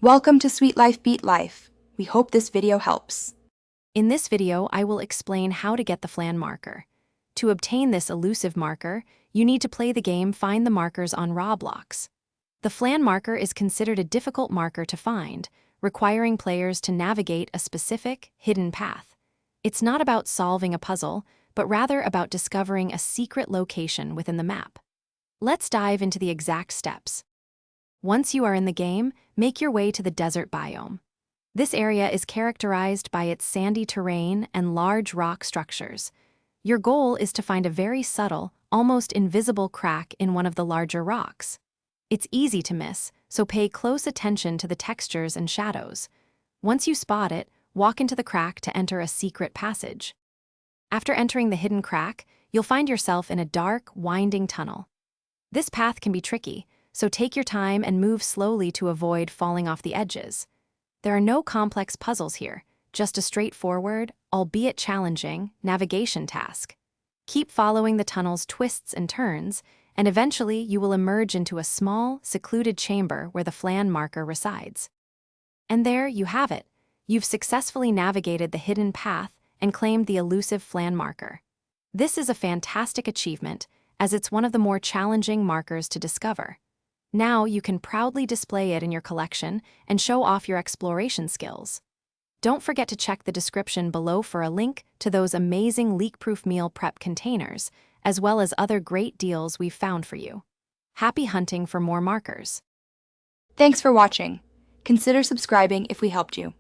Welcome to Sweet Life Beat Life. We hope this video helps. In this video, I will explain how to get the Flan marker. To obtain this elusive marker, you need to play the game Find the Markers on Roblox. The Flan marker is considered a difficult marker to find, requiring players to navigate a specific, hidden path. It's not about solving a puzzle, but rather about discovering a secret location within the map. Let's dive into the exact steps. Once you are in the game, make your way to the desert biome. This area is characterized by its sandy terrain and large rock structures. Your goal is to find a very subtle, almost invisible crack in one of the larger rocks. It's easy to miss, so pay close attention to the textures and shadows. Once you spot it, walk into the crack to enter a secret passage. After entering the hidden crack, you'll find yourself in a dark, winding tunnel. This path can be tricky, so take your time and move slowly to avoid falling off the edges. There are no complex puzzles here, just a straightforward, albeit challenging, navigation task. Keep following the tunnel's twists and turns, and eventually you will emerge into a small, secluded chamber where the Flan marker resides. And there you have it. You've successfully navigated the hidden path and claimed the elusive Flan marker. This is a fantastic achievement, as it's one of the more challenging markers to discover. Now you can proudly display it in your collection and show off your exploration skills. Don't forget to check the description below for a link to those amazing leak-proof meal prep containers, as well as other great deals we've found for you. Happy hunting for more markers. Thanks for watching. Consider subscribing if we helped you.